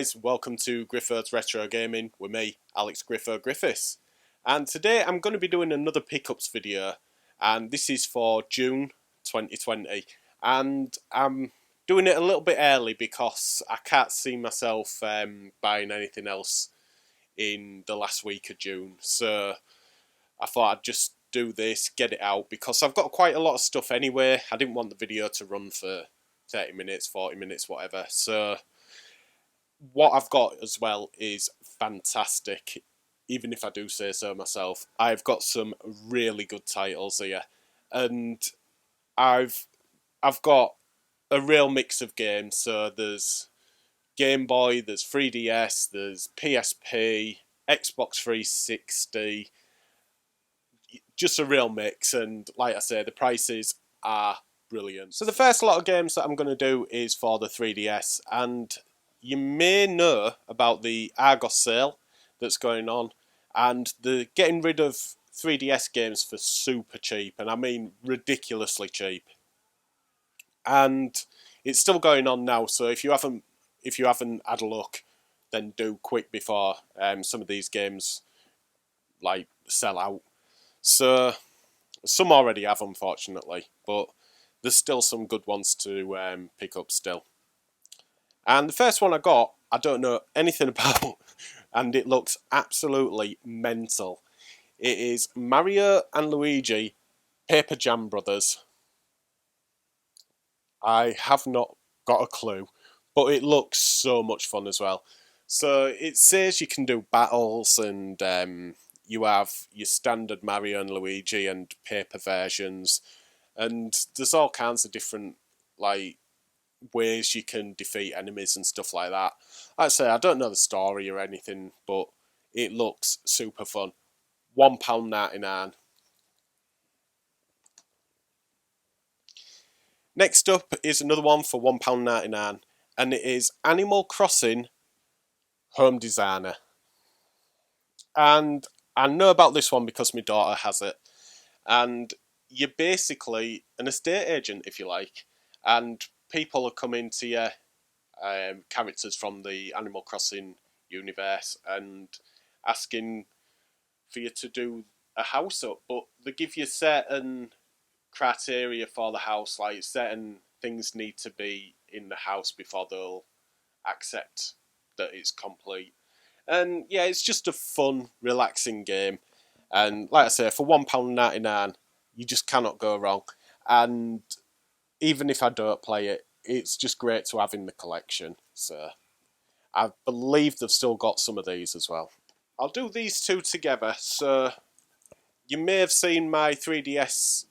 guys, welcome to Griffith's Retro Gaming with me, Alex Griffiths. And today I'm going to be doing another pickups video, and this is for June 2020. And I'm doing it a little bit early because I can't see myself buying anything else in the last week of June. So I thought I'd just do this, get it out, because I've got quite a lot of stuff anyway. I didn't want the video to run for 30 minutes, 40 minutes, whatever. So what I've got as well is fantastic, even if I do say so myself. I've got some really good titles here, and I've got a real mix of games. So there's Game Boy, there's 3DS, there's PSP, Xbox 360, just a real mix. And like I say, the prices are brilliant. So the first lot of games that I'm going to do is for the 3DS, and you may know about the Argos sale that's going on, and they're getting rid of 3DS games for super cheap, and I mean ridiculously cheap. And it's still going on now, so if you haven't had a look, then do quick before some of these games like sell out. So some already have, unfortunately, but there's still some good ones to pick up still. And the first one I got, I don't know anything about, and it looks absolutely mental. It is Mario and Luigi, Paper Jam Brothers. I have not got a clue, but it looks so much fun as well. So it says you can do battles, and you have your standard Mario and Luigi and paper versions, and there's all kinds of different ways you can defeat enemies and stuff like that. Like I say, I don't know the story or anything, but it looks super fun. £1.99. Next up is another one for £1.99, and it is Animal Crossing Home Designer. And I know about this one because my daughter has it. And you're basically an estate agent, if you like, and people are coming to you, characters from the Animal Crossing universe, and asking for you to do a house up, but they give you certain criteria for the house, like certain things need to be in the house before they'll accept that it's complete. And yeah, it's just a fun, relaxing game. And like I say, for £1.99, you just cannot go wrong. And even if I don't play it, it's just great to have in the collection. So I believe they've still got some of these as well. I'll do these two together. So you may have seen my 3DS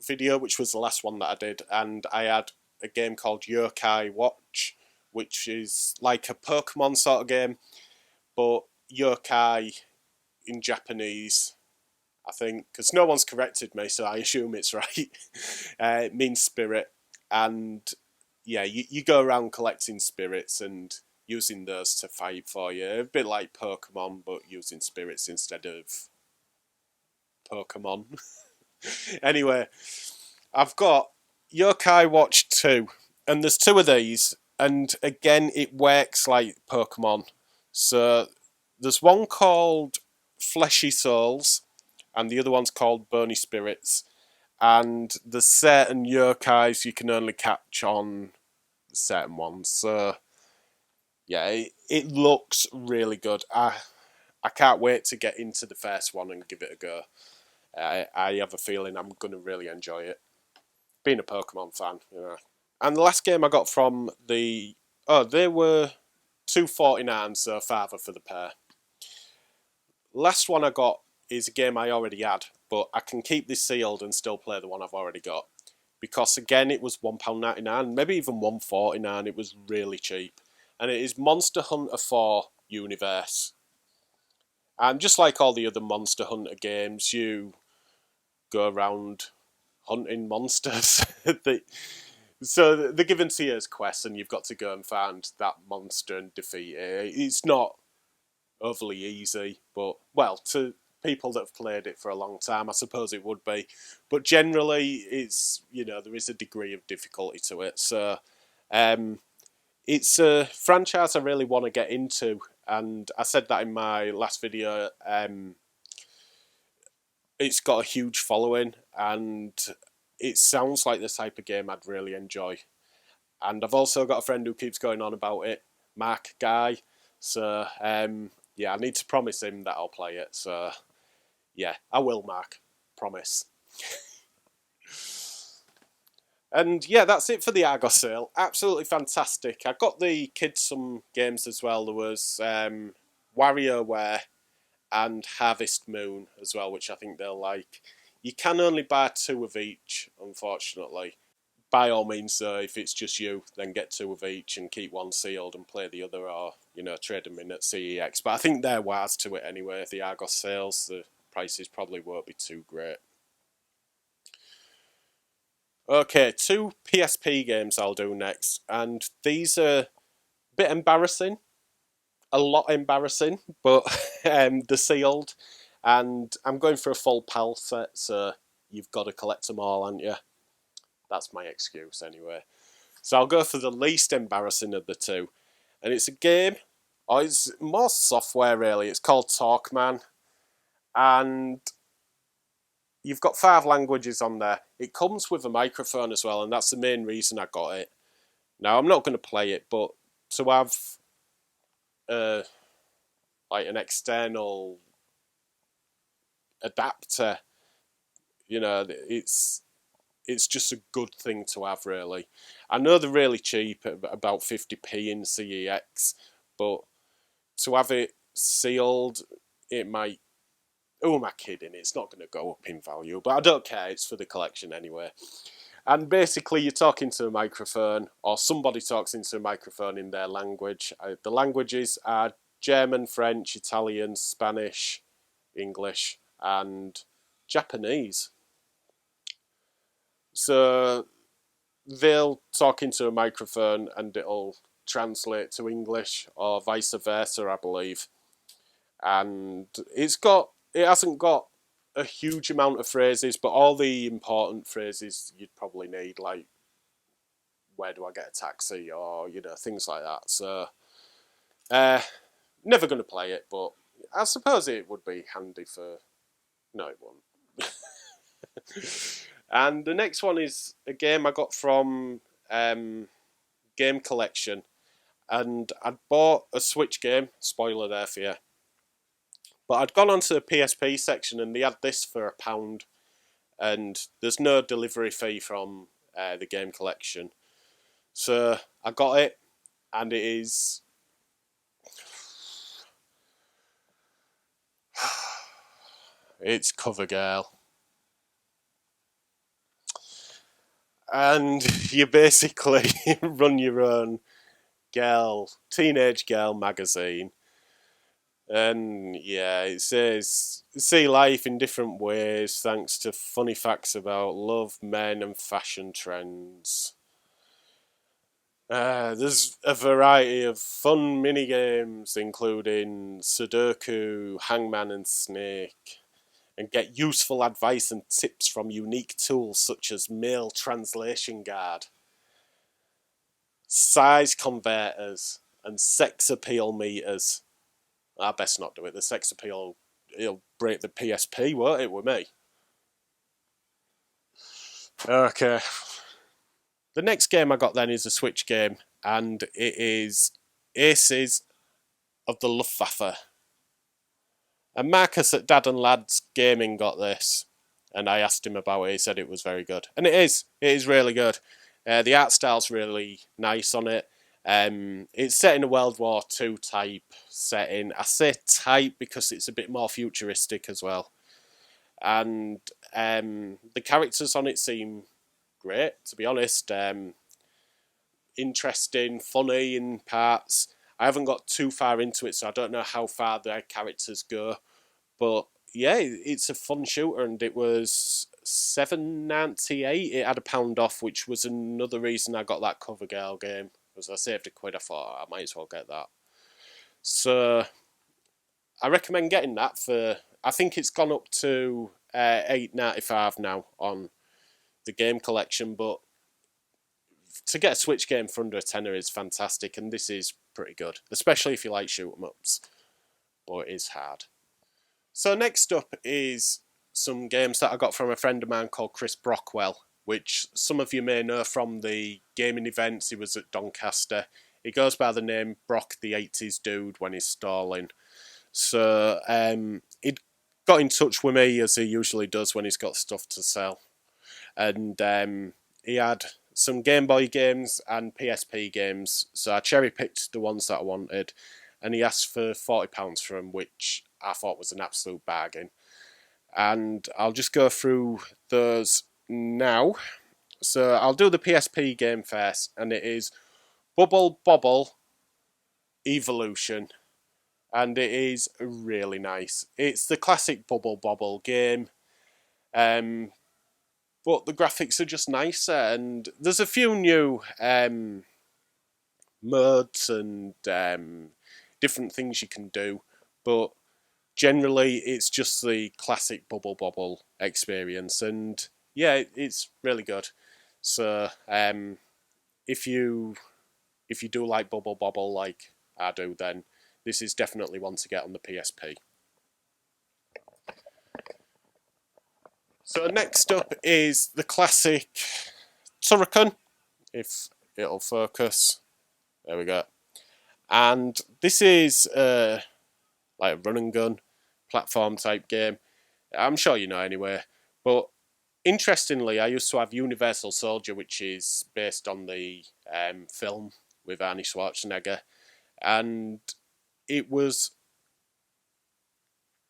video, which was the last one that I did, and I had a game called Yokai Watch, which is like a Pokemon sort of game, but yokai in Japanese, I think, because no one's corrected me, so I assume it's right. It means spirit, and yeah, you go around collecting spirits and using those to fight for you. A bit like Pokemon, but using spirits instead of Pokemon. Anyway, I've got Yokai Watch 2, and there's two of these, and again, it works like Pokemon. So there's one called Fleshy Souls, and the other one's called Bony Spirits. And there's certain yokais you can only catch on certain ones. So yeah, it looks really good. I can't wait to get into the first one and give it a go. I have a feeling I'm going to really enjoy it. Being a Pokemon fan, you know. And the last game I got from they were $2.49, so farther for the pair. Last one I got is a game I already had, but I can keep this sealed and still play the one I've already got. Because again, it was £1.99, maybe even £1.49. It was really cheap. And it is Monster Hunter 4 Universe. And just like all the other Monster Hunter games, you go around hunting monsters. So they're given to you as quests, and you've got to go and find that monster and defeat it. It's not overly easy, but, well, to people that have played it for a long time, I suppose it would be. But generally, it's, there is a degree of difficulty to it. So It's a franchise I really want to get into, and I said that in my last video. It's got a huge following, and it sounds like the type of game I'd really enjoy. And I've also got a friend who keeps going on about it, Mark Guy. So yeah, I need to promise him that I'll play it. So yeah, I will, Mark. Promise. And yeah, that's it for the Argos sale. Absolutely fantastic. I got the kids some games as well. There was WarioWare and Harvest Moon as well, which I think they'll like. You can only buy 2 of each, unfortunately. By all means, though, if it's just you, then get 2 of each and keep one sealed and play the other, or, you know, trade them in at CEX. But I think they're wise to it anyway. The Argos sales, the prices probably won't be too great. Okay, 2 PSP games I'll do next, and these are a bit embarrassing, a lot embarrassing, but they're sealed, and I'm going for a full PAL set, so you've got to collect them all, haven't you? That's my excuse anyway. So I'll go for the least embarrassing of the 2, and it's a game, or it's more software really. It's called Talkman, and you've got 5 languages on there. It comes with a microphone as well, and that's the main reason I got it. Now, I'm not going to play it, but to have like an external adapter, you know, it's just a good thing to have, really. I know they're really cheap, at about 50p in CEX, but to have it sealed, it might... Who am I kidding? It's not going to go up in value, but I don't care. It's for the collection anyway. And basically, you're talking to a microphone, or somebody talks into a microphone in their language. The languages are German, French, Italian, Spanish, English, and Japanese. So they'll talk into a microphone and it'll translate to English, or vice versa, I believe. And it hasn't got a huge amount of phrases, but all the important phrases you'd probably need, like where do I get a taxi, or, you know, things like that. So never going to play it, but I suppose it would be handy for... No, it won't. And the next one is a game I got from Game Collection, and I'd bought a Switch game, spoiler there for you, but I'd gone onto the PSP section and they had this for £1, and there's no delivery fee from the Game Collection. So I got it, and it is... it's CoverGirl. And you basically run your own teenage girl magazine. And yeah, it says, see life in different ways thanks to funny facts about love, men, and fashion trends. There's a variety of fun mini-games, including Sudoku, Hangman and Snake, and get useful advice and tips from unique tools such as Mail Translation Guard, size converters, and sex appeal meters. I best not do it. The sex appeal, it'll break the PSP, won't it, with me? Okay. The next game I got then is a Switch game, and it is Aces of the Luftwaffe. And Marcus at Dad and Lads Gaming got this, and I asked him about it. He said it was very good, and it is. It is really good. The art style's really nice on it. It's set in a World War II type setting. I say type because it's a bit more futuristic as well. And the characters on it seem great, to be honest. Interesting, funny in parts. I haven't got too far into it, so I don't know how far their characters go. But yeah, it's a fun shooter, and it was $7.98. It had £1 off, which was another reason I got that CoverGirl game. Because I saved £1, I thought I might as well get that. So I recommend getting that for... I think it's gone up to $8.95 now on the Game Collection, but to get a Switch game for under a tenner is fantastic, and this is pretty good, especially if you like shoot 'em ups. But it is hard. So next up is some games that I got from a friend of mine called Chris Brockwell, which some of you may know from the gaming events. He was at Doncaster. He goes by the name Brock the 80s Dude when he's stalling. So he got in touch with me, as he usually does when he's got stuff to sell. And he had some Game Boy games and PSP games, so I cherry picked the ones that I wanted, and he asked for £40 for them, which I thought was an absolute bargain. And I'll just go through those now. So I'll do the PSP game first, and it is Bobble Evolution, and it is really nice. It's the classic Bobble game, but the graphics are just nicer, and there's a few new modes and different things you can do, but generally it's just the classic Bobble experience, and yeah, it's really good. So if you do like Bobble like I do, then this is definitely one to get on the PSP. So next up is the classic Turrican, if it'll focus. There we go. And this is like a run and gun platform type game. I'm sure you know anyway. But interestingly, I used to have Universal Soldier, which is based on the film with Arnie Schwarzenegger. And it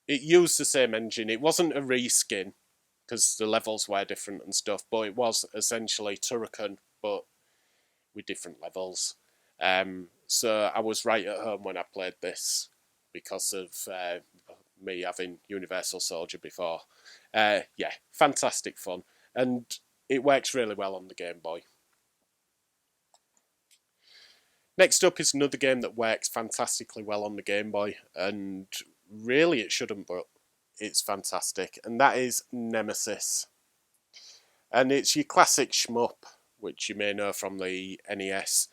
used the same engine. It wasn't a reskin, because the levels were different and stuff, but it was essentially Turrican, but with different levels. So I was right at home when I played this because of me having Universal Soldier before. Yeah, fantastic fun, and it works really well on the Game Boy. Next up is another game that works fantastically well on the Game Boy, and really it shouldn't, but it's fantastic, and that is Nemesis. And it's your classic shmup, which you may know from the NES.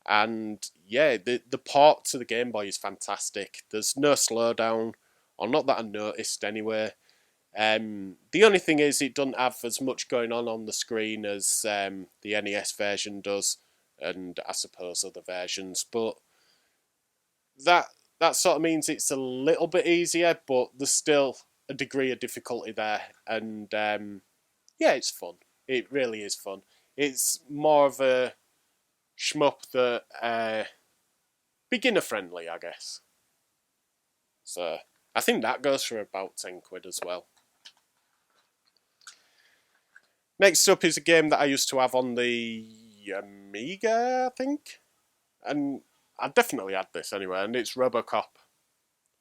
And yeah, the port to the Game Boy is fantastic. There's no slowdown, or not that I noticed anyway. The only thing is it doesn't have as much going on the screen as the NES version does, and I suppose other versions. But that sort of means it's a little bit easier, but there's still a degree of difficulty there. And yeah, it's fun. It really is fun. It's more of a shmup that beginner friendly, I guess. So I think that goes for about £10 as well. Next up is a game that I used to have on the Amiga, I think, and I definitely had this anyway, and it's Robocop,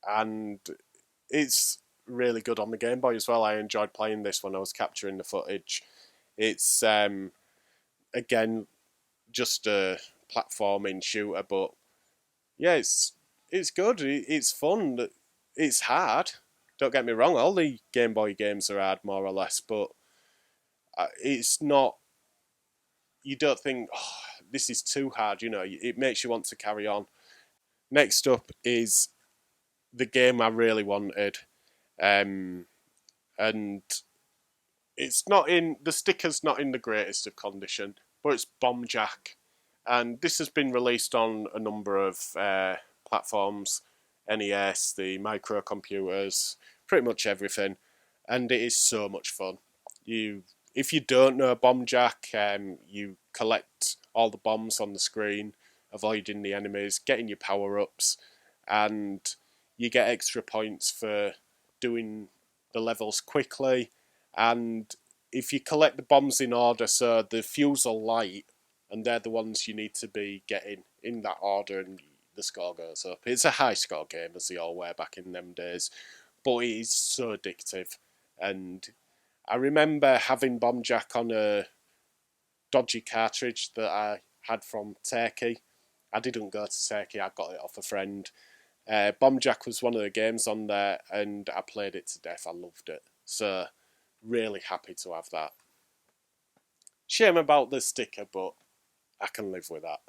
and it's really good on the Game Boy as well. I enjoyed playing this when I was capturing the footage. It's again just a platforming shooter, but yeah, it's good. It's fun. It's hard. Don't get me wrong. All the Game Boy games are hard, more or less, but it's not. You don't think, oh, this is too hard. You know, it makes you want to carry on. Next up is the game I really wanted, and it's not in the sticker's not in the greatest of condition, but it's Bomb Jack, and this has been released on a number of platforms, NES, the microcomputers, pretty much everything, and it is so much fun. If you don't know Bomb Jack, you collect all the bombs on the screen, avoiding the enemies, getting your power-ups, and you get extra points for doing the levels quickly. And if you collect the bombs in order, so the fuse are light, and they're the ones you need to be getting in that order, and the score goes up. It's a high score game, as they all were back in them days, but it is so addictive. And I remember having Bomb Jack on a dodgy cartridge that I had from Turkey. I didn't go to Turkey, I got it off a friend. Bomb Jack was one of the games on there, and I played it to death. I loved it. So, really happy to have that. Shame about the sticker, but I can live with that.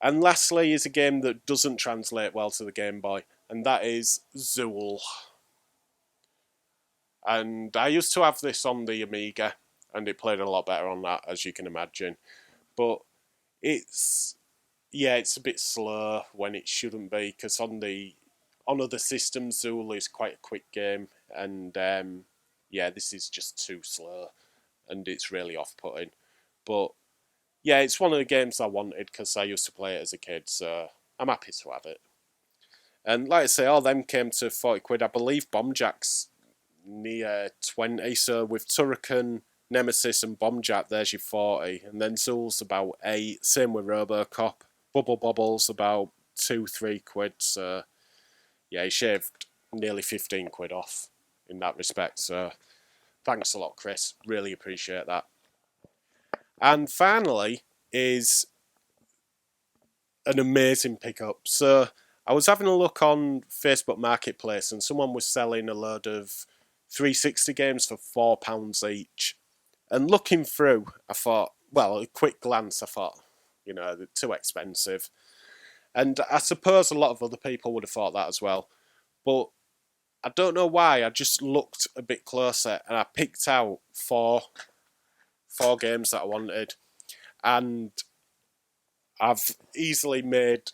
And lastly is a game that doesn't translate well to the Game Boy, and that is Zool. And I used to have this on the Amiga, and it played a lot better on that, as you can imagine. But it's a bit slow when it shouldn't be, because on other systems, Zool is quite a quick game, and this is just too slow, and it's really off-putting. But yeah, it's one of the games I wanted because I used to play it as a kid, so I'm happy to have it. And like I say, all them came to 40 quid. I believe Bomb Jack's near 20, so with Turrican, Nemesis and Bomb Jack, there's your 40. And then Zool's about 8, same with Robocop. Bobble's about 2-3 quid, so yeah, he shaved nearly 15 quid off in that respect, so thanks a lot, Chris. Really appreciate that. And finally is an amazing pickup. So I was having a look on Facebook Marketplace and someone was selling a load of 360 games for £4 each. And looking through, I thought, well, a quick glance, I thought, they're too expensive. And I suppose a lot of other people would have thought that as well. But I don't know why, I just looked a bit closer and I picked out four games that I wanted. And I've easily made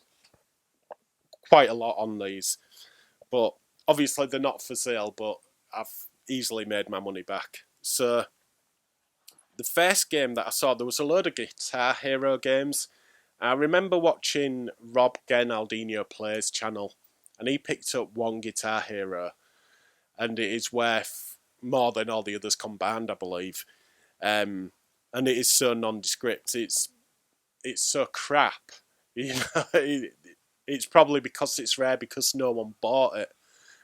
quite a lot on these. But obviously they're not for sale, but I've easily made my money back. So the first game that I saw, there was a load of Guitar Hero games. I remember watching Rob Gennaldino Plays channel, and he picked up one Guitar Hero, and it is worth more than all the others combined, I believe. And it is so nondescript. It's so crap. It's probably because it's rare because no one bought it.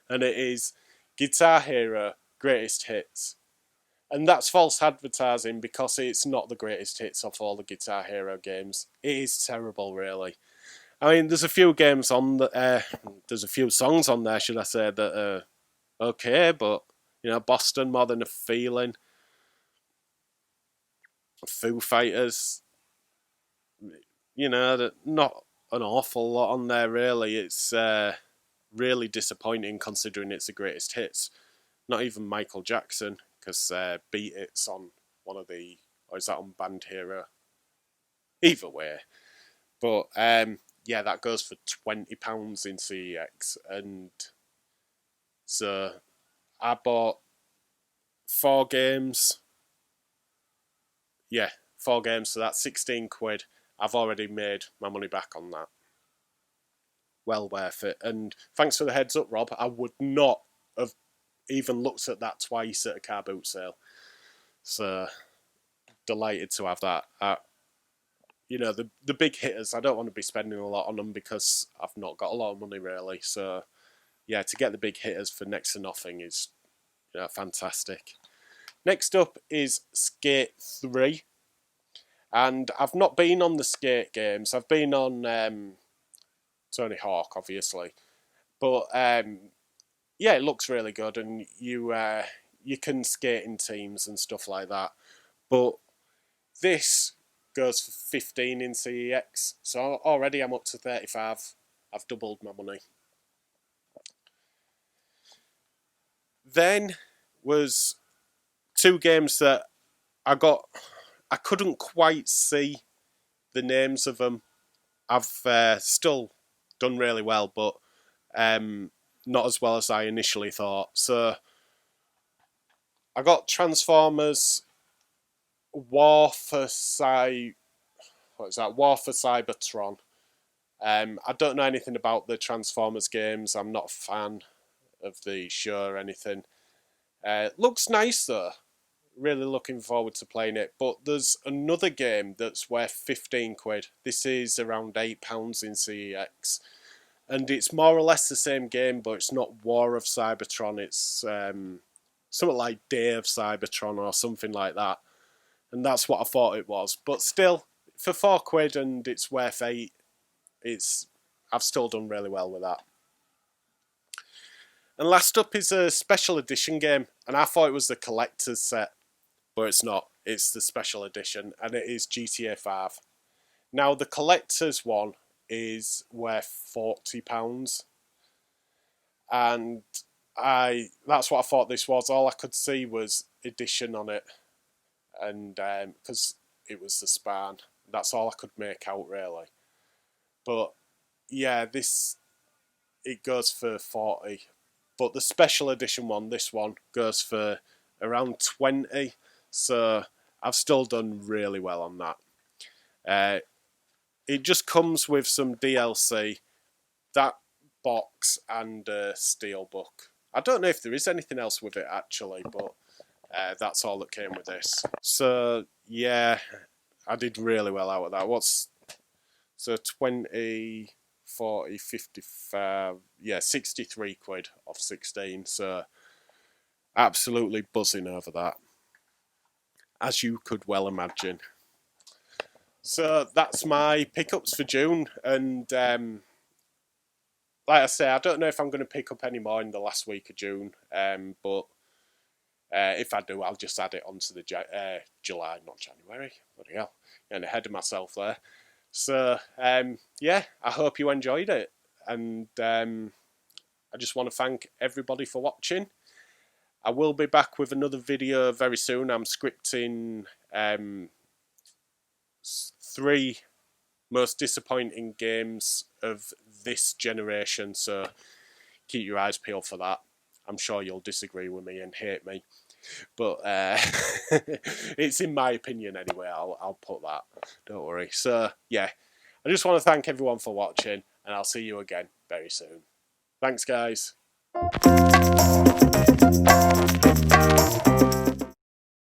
And it is Guitar Hero Greatest Hits. And that's false advertising because it's not the greatest hits of all the Guitar Hero games. It is terrible, really. I mean, there's a few games on there's a few songs on there, should I say, that are okay, but Boston, More Than a Feeling, Foo Fighters, not an awful lot on there, really. It's really disappointing considering it's the greatest hits. Not even Michael Jackson, because Beat It's on one of the, or is that on Band Hero? Either way. But that goes for £20 in CEX, and so I bought 4 games. Yeah, 4 games, so that's 16 quid. I've already made my money back on that. Well worth it. And thanks for the heads up, Rob. I would not have even looked at that twice at a car boot sale. So delighted to have that. The big hitters, I don't want to be spending a lot on them because I've not got a lot of money really. So yeah, to get the big hitters for next to nothing is fantastic. Next up is Skate 3. And I've not been on the Skate games. I've been on Tony Hawk, obviously. But it looks really good, and you can skate in teams and stuff like that. But this goes for 15 in CEX, so already I'm up to 35. I've doubled my money. Then was 2 games that I couldn't quite see the names of them. I've still done really well, but not as well as I initially thought. So I got Transformers War for Cybertron. I don't know anything about the Transformers games. I'm not a fan of the show or anything. Looks nice though. Really looking forward to playing it. But there's another game that's worth 15 quid. This is around £8 in CEX. And it's more or less the same game, but it's not War of Cybertron. It's something like Day of Cybertron or something like that. And that's what I thought it was. But still, for 4 quid and it's worth 8, I've still done really well with that. And last up is a special edition game. And I thought it was the collector's set, but it's not. It's the special edition, and it is GTA 5. Now, the collector's one is worth £40, and that's what I thought this was. All I could see was edition on it, and because it was the span, that's all I could make out really. But yeah, it goes for 40, but the special edition one, this one, goes for around 20. So I've still done really well on that. It just comes with some DLC, that box, and a steelbook. I don't know if there is anything else with it actually, but that's all that came with this. So yeah, I did really well out of that. So 20, 40, 55, yeah, 63 quid off 16. So absolutely buzzing over that, as you could well imagine. So that's my pickups for June, and like I say, I don't know if I'm going to pick up any more in the last week of June, but if I do, I'll just add it onto the July, not January. Bloody hell, getting ahead of myself there. So yeah, I hope you enjoyed it, and I just want to thank everybody for watching. I will be back with another video very soon. I'm scripting 3 most disappointing games of this generation, so keep your eyes peeled for that. I'm sure you'll disagree with me and hate me, but it's in my opinion anyway. I'll put that, don't worry. So yeah, I just want to thank everyone for watching, and I'll see you again very soon. Thanks guys.